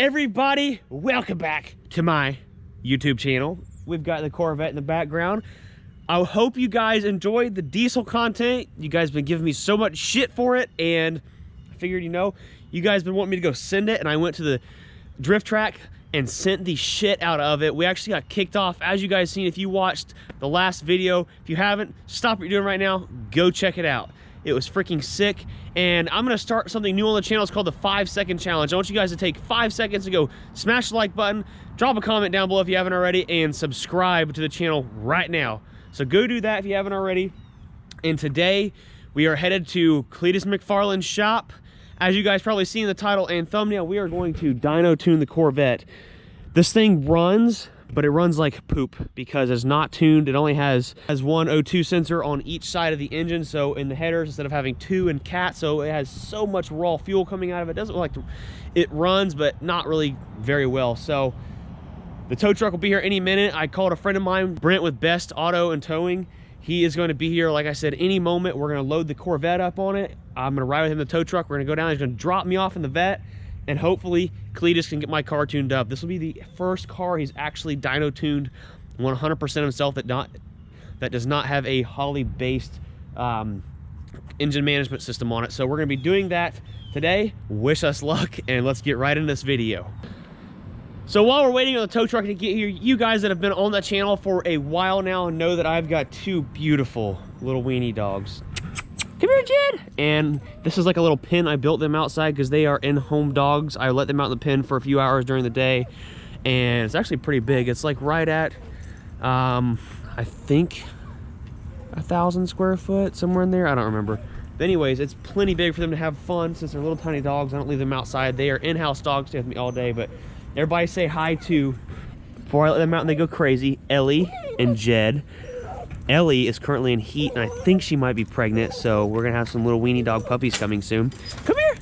everybody, welcome back to my YouTube channel. We've got the Corvette in the background. I hope you guys enjoyed the diesel content. You guys been giving me so much shit for it, and I figured, you know, you guys been wanting me to go send it, and I went to the drift track and sent the shit out of it. We actually got kicked off, as you guys seen if you watched the last video. If you haven't, stop what you're doing right now, go check it out. It was freaking sick, and I'm gonna start something new on the channel. It's called the 5-second challenge. I want you guys to take 5 seconds to go smash the like button, drop a comment down below if you haven't already, and subscribe to the channel right now. So go do that if you haven't already. And today we are headed to Cletus McFarland's shop. As you guys probably see in the title and thumbnail, we are going to dyno tune the Corvette. This thing runs, but it runs like poop because it's not tuned. It only has one O2 sensor on each side of the engine. So in the headers, instead of having two in cat, so it has so much raw fuel coming out of it. It doesn't look like it runs, but not really very well. So the tow truck will be here any minute. I called a friend of mine, Brent with Best Auto and Towing. He is going to be here, like I said, any moment. We're going to load the Corvette up on it. I'm going to ride with him in the tow truck. We're going to go down. He's going to drop me off in the vet, and hopefully Cletus can get my car tuned up. This will be the first car he's actually dyno tuned 100% himself that does not have a Holley-based engine management system on it. So we're going to be doing that today. Wish us luck, and let's get right into this video. So while we're waiting on the tow truck to get here, you guys that have been on the channel for a while now know that I've got two beautiful little weenie dogs. Come here, Jed. And this is like a little pen. I built them outside because they are in-home dogs. I let them out in the pen for a few hours during the day, and it's actually pretty big. It's like right at, I think 1,000 square foot, somewhere in there. I don't remember. But anyways, it's plenty big for them to have fun since they're little tiny dogs. I don't leave them outside. They are in-house dogs, stay with me all day. But everybody say hi to, before I let them out and they go crazy, Ellie and Jed. Ellie is currently in heat, and I think she might be pregnant, so we're gonna have some little weenie dog puppies coming soon. Come here!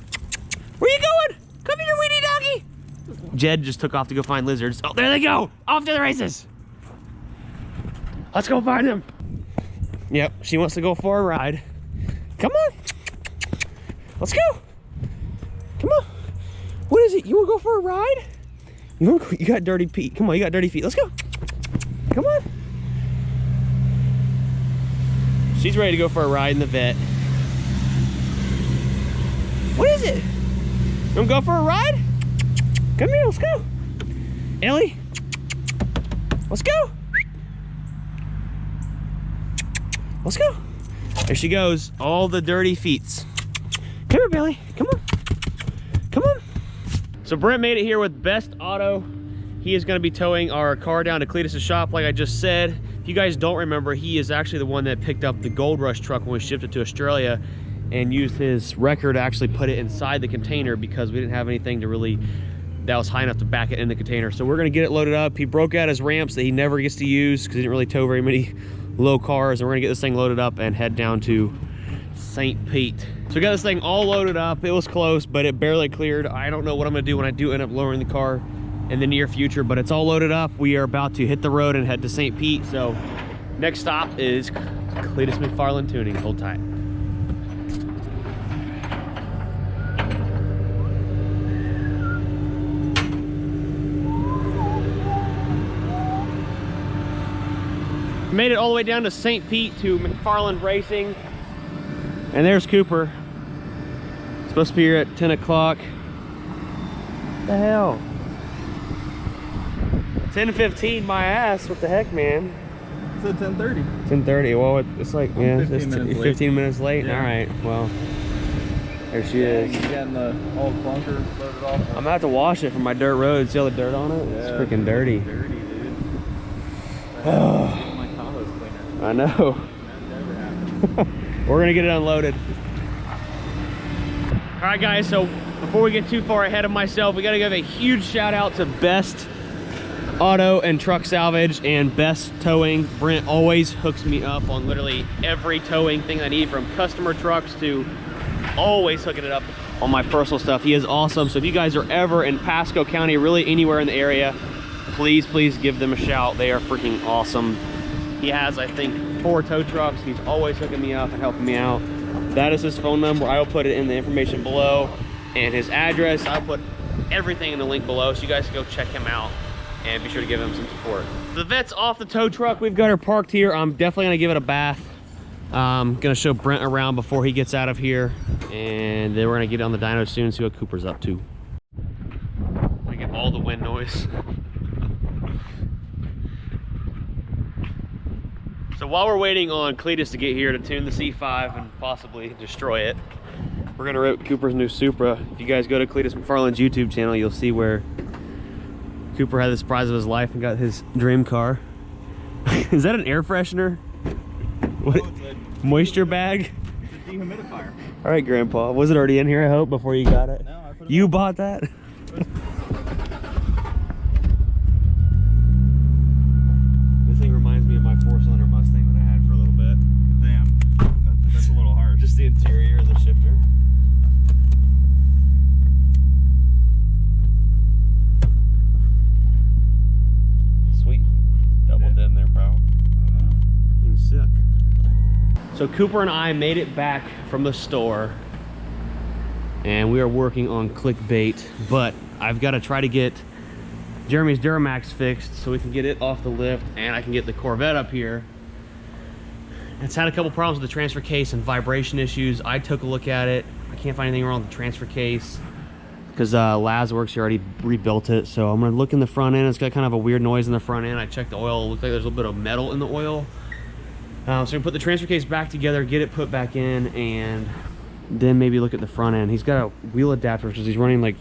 Where you going? Come here, weenie doggy! Jed just took off to go find lizards. Oh, there they go! Off to the races! Let's go find them. Yep, she wants to go for a ride. Come on! Let's go! Come on! What is it? You wanna go for a ride? You got dirty feet. Come on, you got dirty feet. Let's go. Come on. She's ready to go for a ride in the vet. What is it? You wanna go for a ride? Come here, let's go. Ellie, let's go. Let's go. There she goes, all the dirty feet. Come here, Billy, come on. Come on. So Brent made it here with Best Auto. He is gonna be towing our car down to Cletus' shop, like I just said. If you guys don't remember, he is actually the one that picked up the Gold Rush truck when we shipped it to Australia and used his wrecker to actually put it inside the container because we didn't have anything to really, that was high enough to back it in the container. So we're gonna get it loaded up. He broke out his ramps that he never gets to use because he didn't really tow very many low cars, and we're gonna get this thing loaded up and head down to St. Pete. So we got this thing all loaded up. It was close, but it barely cleared. I don't know what I'm gonna do when I do end up lowering the car in the near future, but it's all loaded up. We are about to hit the road and head to St. Pete. So next stop is Cletus McFarland Tuning. Hold tight. Made it all the way down to St. Pete to McFarland Racing. And there's Cooper. Supposed to be here at 10 o'clock. What the hell? 10:15, my ass. What the heck, man? It's at 10:30. 10:30. Well, it's like, yeah, 15 minutes late. Yeah. All right, well, there she is. You getting the old clunker loaded off? I'm gonna have to wash it from my dirt road. See all the dirt on it? Yeah, it's freaking dirty. Dirty, dude. My Tahoe's cleaner. I know. That never happened. We're gonna get it unloaded. All right, guys, so before we get too far ahead of myself, we gotta give a huge shout out to Best Auto and Truck Salvage and Best Towing. Brent always hooks me up on literally every towing thing I need, from customer trucks to always hooking it up on my personal stuff. He is awesome. So if you guys are ever in Pasco County, really anywhere in the area, please give them a shout. They are freaking awesome. He has, I think, 4 tow trucks. He's always hooking me up and helping me out. That is his phone number. I will put it in the information below, and his address. I'll put everything in the link below, so you guys can go check him out and be sure to give him some support. The Vette's off the tow truck. We've got her parked here. I'm definitely gonna give it a bath. Gonna show Brent around before he gets out of here, and then we're gonna get on the dyno soon, see what Cooper's up to. I get all the wind noise. So while we're waiting on Cletus to get here to tune the C5 and possibly destroy it, we're gonna rip Cooper's new Supra. If you guys go to Cletus McFarland's YouTube channel, you'll see where Cooper had the surprise of his life and got his dream car. Is that an air freshener? What? Oh, it's a Moisture bag? It's a dehumidifier. All right, Grandpa. Was it already in here, I hope, before you got it? No, I put it You bought that? This thing reminds me of my 4-cylinder Mustang that I had for a little bit. Damn. That's a little harsh. Just the interior and the shifter. Sweet. Double dim there, bro. Sick. So Cooper and I made it back from the store, and we are working on clickbait, but I've got to try to get Jeremy's Duramax fixed so we can get it off the lift and I can get the Corvette up here. It's had a couple problems with the transfer case and vibration issues. I took a look at it. I can't find anything wrong with the transfer case because Lazworks already rebuilt it. So I'm gonna look in the front end. It's got kind of a weird noise in the front end. I checked the oil. It looked like there's a little bit of metal in the oil. So we put the transfer case back together, get it put back in, and then maybe look at the front end. He's got a wheel adapter because he's running like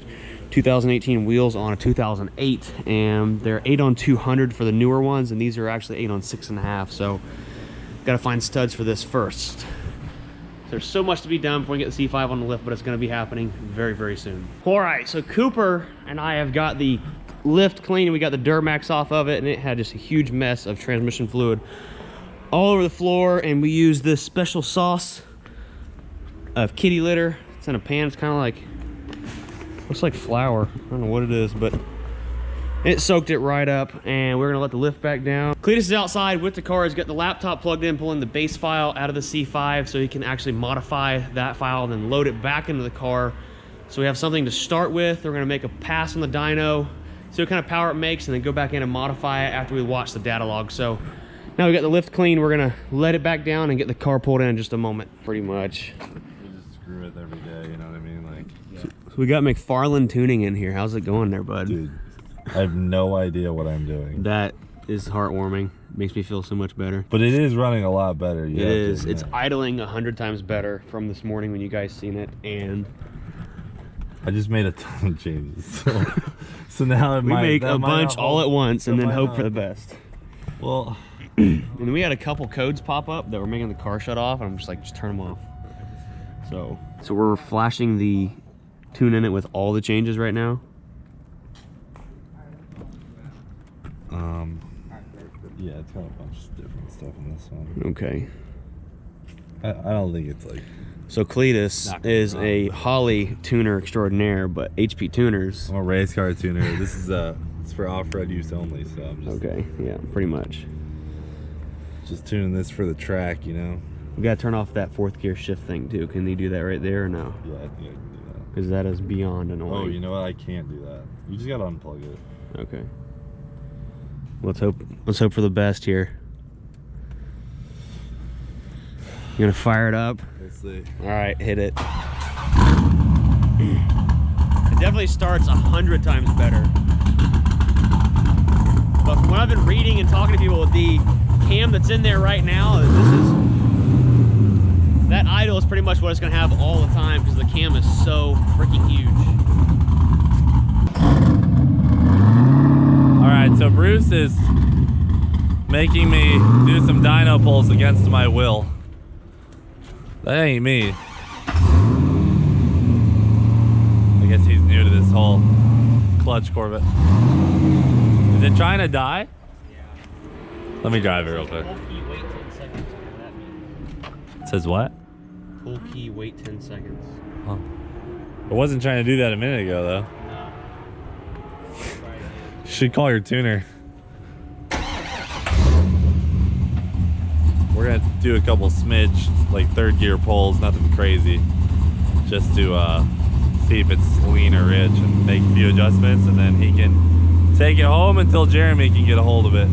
2018 wheels on a 2008, and they're 8-on-200 for the newer ones, and these are actually 8-on-6.5. So got to find studs for this first. There's so much to be done before we get the C5 on the lift, but it's going to be happening very, very soon. All right, so Cooper and I have got the lift clean, and we got the Duramax off of it, and it had just a huge mess of transmission fluid all over the floor, and we use this special sauce of kitty litter. It's in a pan. It's kind of like, looks like flour. I don't know what it is, but it soaked it right up, and we're gonna let the lift back down. Cletus is outside with the car. He's got the laptop plugged in, pulling the base file out of the C5 so he can actually modify that file and then load it back into the car. So we have something to start with. We're gonna make a pass on the dyno, see what kind of power it makes, and then go back in and modify it after we watch the data log. So now we got the lift clean. We're gonna let it back down and get the car pulled in just a moment. Pretty much. We just screw with every day, you know what I mean? Like, yeah. So we got McFarland Tuning in here. How's it going there, bud? Dude, I have no idea what I'm doing. That is heartwarming. Makes me feel so much better. But it is running a lot better. It is. It's idling 100 times better from this morning when you guys seen it, and I just made a ton of changes. So now it we make a bunch all at once and then hope for the best. Well, and we had a couple codes pop up that were making the car shut off, and I'm just like, just turn them off. So we're flashing the tune in it with all the changes right now. Yeah, it's got a bunch of different stuff in this one. Okay. I don't think it's like. So Cletus is a Holly tuner extraordinaire, but HP tuners. I'm a race car tuner. This is it's for off-road use only, so I'm just okay. Yeah, pretty much. Just tuning this for the track, you know. We gotta turn off that 4th gear shift thing too. Can they do that right there or no? Yeah, I think I can do that. Because that is beyond annoying. Oh, you know what? I can't do that. You just gotta unplug it. Okay. Let's hope for the best here. You gonna fire it up? Let's see. All right, hit it. It definitely starts 100 times better. But from what I've been reading and talking to people, with the cam that's in there right now, that idle is pretty much what it's gonna have all the time because the cam is so freaking huge. All right, so Bruce is making me do some dyno pulls against my will. That ain't me. I guess he's new to this whole clutch Corvette. Is it trying to die? Yeah. Let me drive it real quick. Pull key, wait 10 seconds. What does that mean? It says what? Pull key, wait 10 seconds. Huh. I wasn't trying to do that a minute ago though. No. You should call your tuner. We're gonna do a couple smidge, like 3rd gear pulls, nothing crazy, just to see if it's lean or rich and make a few adjustments, and then he can take it home until Jeremy can get a hold of it.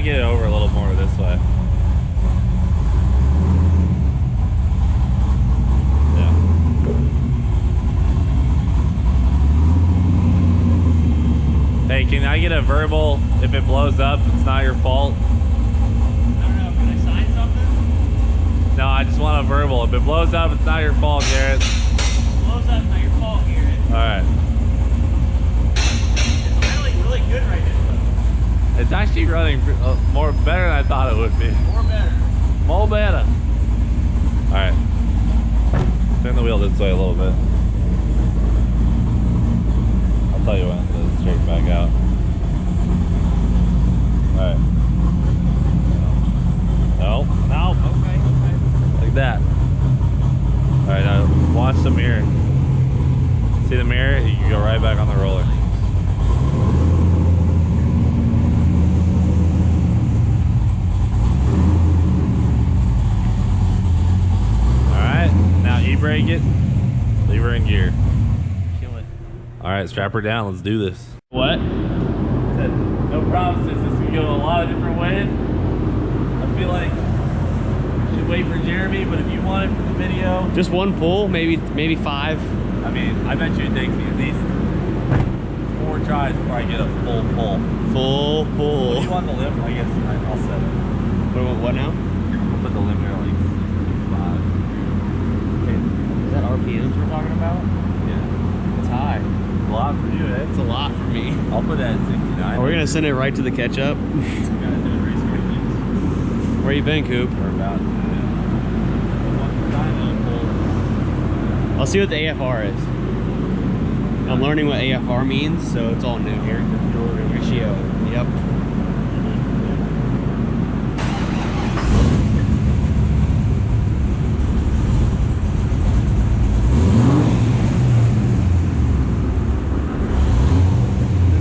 Get it over a little more this way. Yeah. Hey, can I get a verbal if it blows up? It's not your fault. I don't know. Can I sign something? No, I just want a verbal. If it blows up, it's not your fault, Garrett. If it blows up, it's not your fault, Garrett. All right. It's really, really good right now. It's actually running more better than I thought it would be. More better. More better. All right. Turn the wheel this way a little bit. I'll tell you when to straighten back out. All right. No. No. Okay. Like that. All right. Now watch the mirror. See the mirror? You can go right back on the roller. E-brake it, leave her in gear. Kill it. All right, strap her down. Let's do this. What? Said, no promises. This can go a lot of different ways. I feel like I should wait for Jeremy, but if you want it for the video, Just one pull, maybe 5. I mean, I bet you it takes me at least 4 tries before I get a full pull. Full pull. What do you want the limit? I guess I'll set it. What now? We'll put the limit at like 65. Is that RPMs we're talking about? Yeah. It's high. A lot for you, eh? It's a lot for me. I'll put that at 69. Are we gonna send it right to the ketchup? Where you been, Coop? We're about I'll see what the AFR is. I'm learning what AFR means, so it's all new here. Ratio. Yep.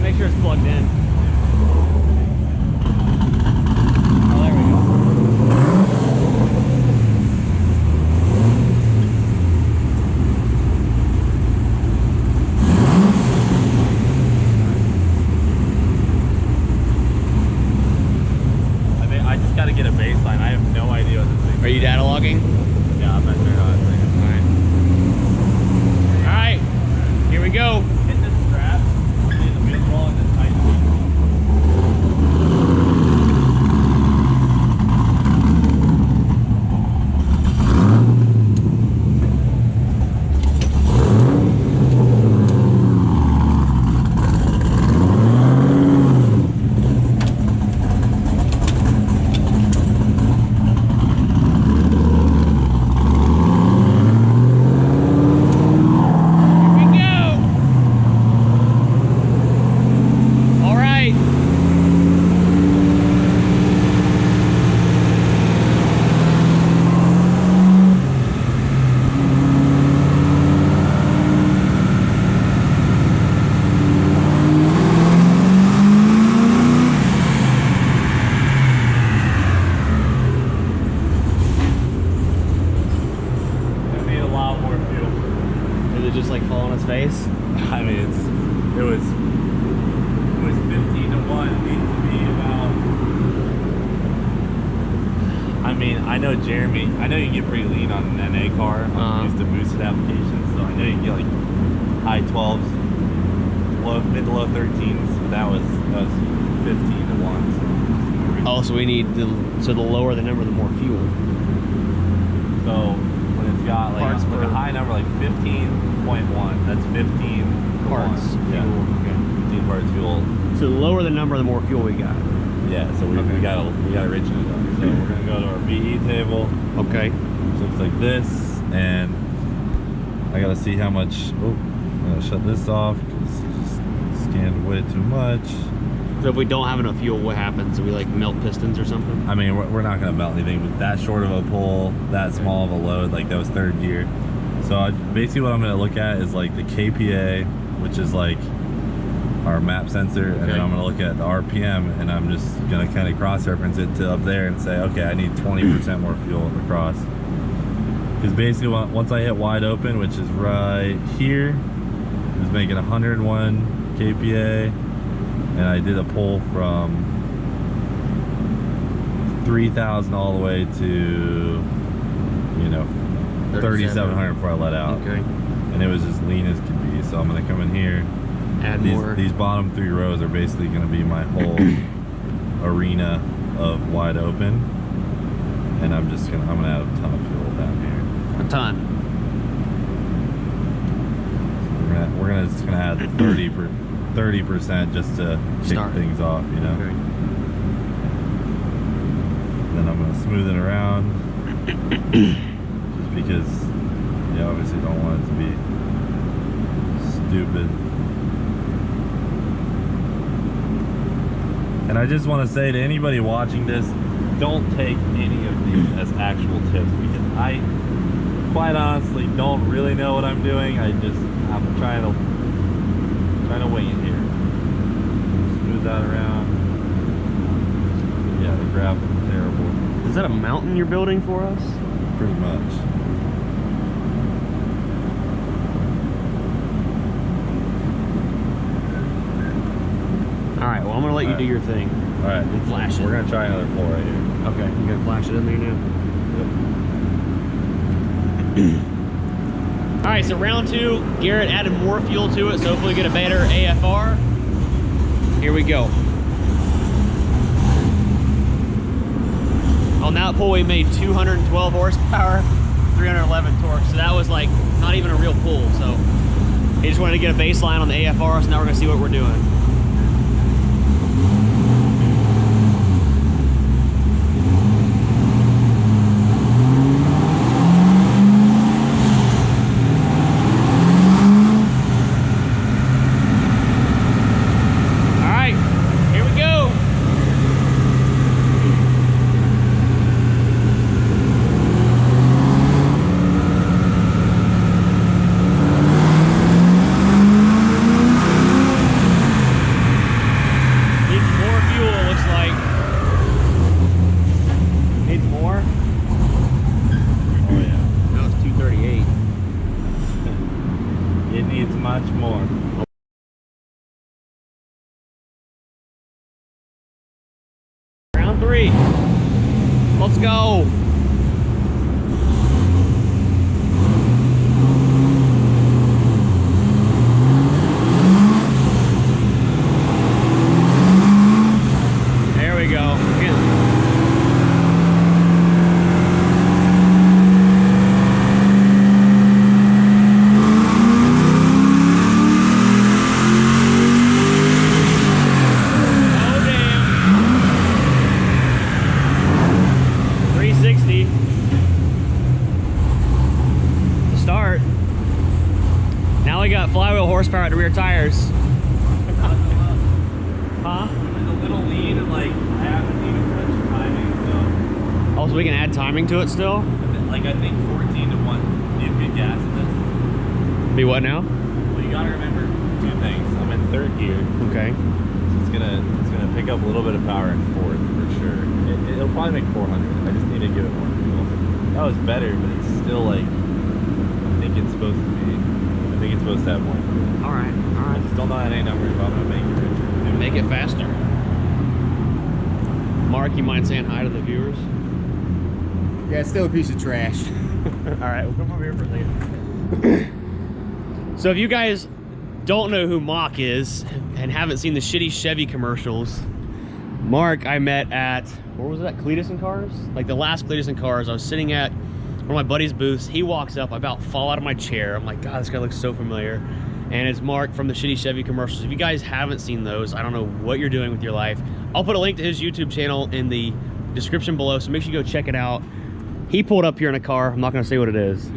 Make sure it's plugged in. Oh, there we go. I just got to get a baseline. I have no idea what this thing is. Are you data logging? Yeah, I'm not sure how it's like. All right. Here we go. Hit this strap. See the wheels rolling this tight. Just like fall on his face. I mean, it was 15 to 1. It needs to be about. I mean, I know Jeremy. I know you can get pretty lean on an NA car. I'm used to boosted applications, so I know you can get like high 12s. mid to low 13s. But that was 15 to 1. Oh, so we need so the lower the number, the more fuel. So when it's got like Parts a high number, like 15.1, that's 15 Parts fuel. Yeah. Okay. 15 parts fuel. So the lower the number, the more fuel we got. Yeah. So we gotta richen it up. So we're gonna go to our VE table. Okay. So looks like this, and I gotta see how much. Oh, I'm gonna shut this off because it just scanned way too much. So if we don't have enough fuel, what happens? Do we like melt pistons or something? I mean, we're not gonna melt anything with that short of a pull, that small of a load. Like that was third gear. So basically, what I'm gonna look at is like the KPA, which is like our map sensor, and then I'm gonna look at the RPM, and I'm just gonna kind of cross-reference it to up there and say, okay, I need 20% more fuel across. Because basically, once I hit wide open, which is right here, it was making 101 KPA, and I did a pull from 3,000 all the way to, you know, 3,700 before I let out. Okay. And it was as lean as could be. So I'm gonna come in here. Add more. These bottom 3 rows are basically gonna be my whole arena of wide open. And I'm gonna add a ton of fuel down here. A ton. We're just gonna add 30% just to kick things off, you know. Okay. Then I'm gonna smooth it around, just because you obviously don't want it to be stupid. And I just want to say to anybody watching this, don't take any of these as actual tips, because I quite honestly don't really know what I'm doing. I'm trying to wing it here. Smooth that around. Yeah, the gravel's terrible. Is that a mountain you're building for us? Pretty much. All right, well, I'm gonna let you do your thing. All right, and flash it. We're gonna try another pull right here. Okay, you gonna flash it in there now? Yep. All right, so round 2, Garrett added more fuel to it, so hopefully get a better AFR. Here we go. On that pull, we made 212 horsepower, 311 torque, so that was like not even a real pull. So he just wanted to get a baseline on the AFR, so now we're gonna see what we're doing. Round 3. Let's go. There we go. Flywheel horsepower at the rear tires. Huh? It's a little lean, and like I haven't even touched timing, so. Also, we can add timing to it still. Like I think 14 to 1 needs good gas in this. Be what now? Well, you gotta remember 2 things. I'm in 3rd gear. Okay. So it's gonna pick up a little bit of power in 4th for sure. It'll probably make 400. I just need to give it more fuel. That was better, but it's still like I think it's supposed to be. I think it's supposed to have more fuel. All right. I just don't know any numbers, but I'm gonna make it richer. Make it faster. Mark, you mind saying hi to the viewers? Yeah, it's still a piece of trash. All right, we'll come over here for a second. So if you guys don't know who Mock is and haven't seen the shitty Chevy commercials, Mark I met at, where was it at, Cletus and Cars? Like the last Cletus and Cars. I was sitting at one of my buddy's booths. He walks up, I about fall out of my chair. I'm like, God, this guy looks so familiar. And it's Mark from the shitty Chevy commercials. If you guys haven't seen those, I don't know what you're doing with your life. I'll put a link to his YouTube channel in the description below, so make sure you go check it out. He pulled up here in a car. I'm not gonna say what it is.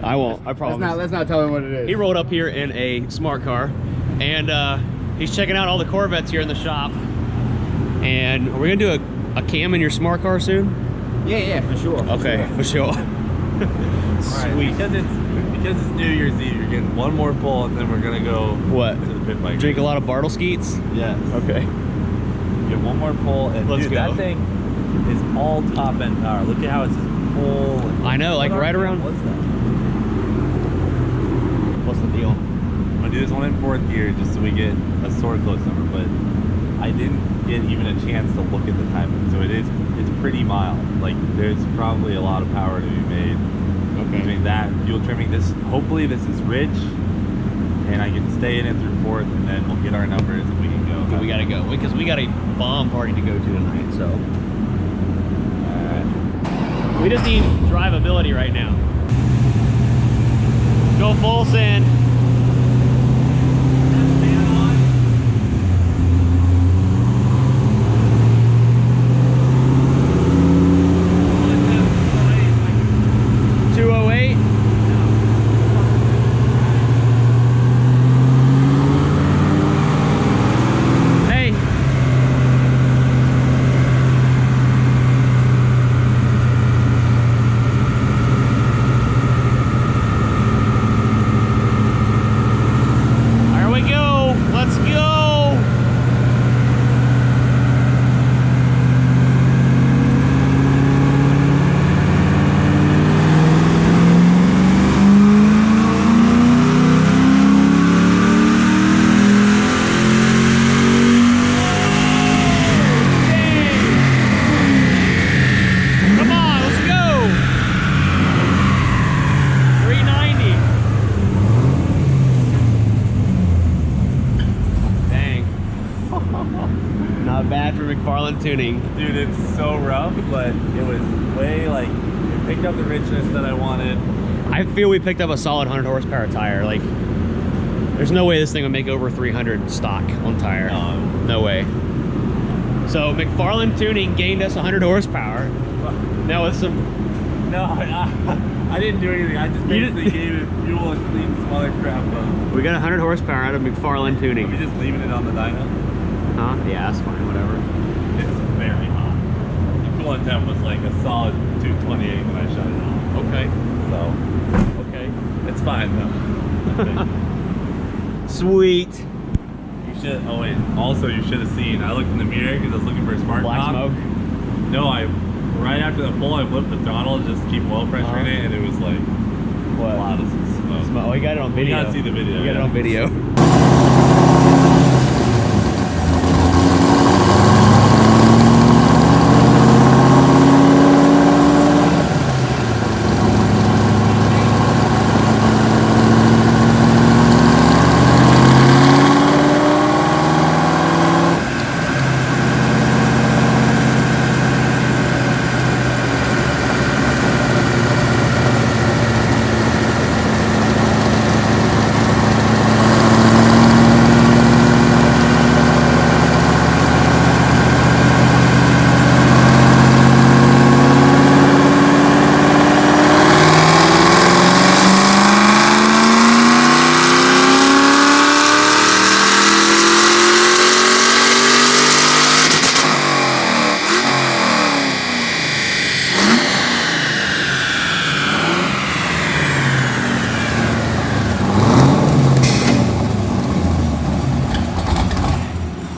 I won't, I promise. Let's not tell him what it is. He rolled up here in a smart car, and he's checking out all the Corvettes here in the shop. And are we gonna do a cam in your smart car soon? Yeah, for sure. Okay, for sure. Sweet. Because it's New Year's Eve, you're getting one more pull, and then we're gonna go What? to the pit bike. Drink a lot of Bartle Skeets? Yes. Okay. Get one more pull, and Let's dude, go. that thing is all top end power. Look at how it says pull. I know, like right around. What's that? What's the deal? I'm gonna do this one in 4th gear just so we get a sort of close number, but I didn't get even a chance to look at the timing, so it's pretty mild. Like there's probably a lot of power to be made between that and fuel trimming. Hopefully this is rich, and I can stay in it through 4th, and then we'll get our numbers and we can go. We gotta go because we got a bomb party to go to tonight. So we just need drivability right now. Go full send. Bad for McFarland Tuning. Dude, it's so rough, but it was way like, it picked up the richness that I wanted. I feel we picked up a solid 100 horsepower tire. Like, there's no way this thing would make over 300 stock on tire. No way. So McFarland Tuning gained us 100 horsepower. Now with some... No, I didn't do anything. I just basically gave it fuel and cleaned some other crap up. We got 100 horsepower out of McFarland Tuning. Are we just leaving it on the dyno? Huh? Yeah, that's fine, whatever. It's very hot. The coolant temp was like a solid 228 when I shut it off. Okay. So, okay. It's fine though. Sweet. You should, oh wait, also you should have seen, I looked in the mirror because I was looking for a spark Black top. smoke? No, right after the pull, I flipped the throttle just to keep oil pressure in it, and it was like what? A lot of smoke. Oh, you got it on video. You gotta see the video. You got it on video.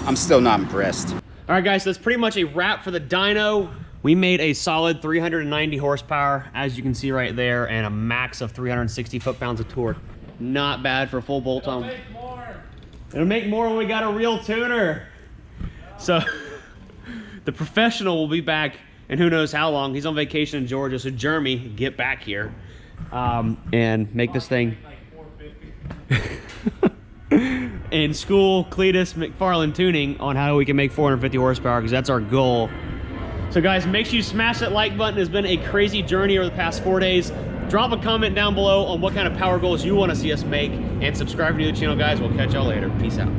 I'm still not impressed. All right, guys, so that's pretty much a wrap for the dyno. We made a solid 390 horsepower, as you can see right there, and a max of 360 foot-pounds of torque. Not bad for a full bolt-on. It'll make more. It'll make more when we got a real tuner. So, the professional will be back in who knows how long. He's on vacation in Georgia, so Jeremy, get back here and make this thing. and school Cletus McFarland Tuning on how we can make 450 horsepower, because that's our goal. So guys, make sure you smash that like button. It's been a crazy journey over the past 4 days. Drop a comment down below on what kind of power goals you want to see us make, and subscribe to the channel, guys. We'll catch y'all later. Peace out.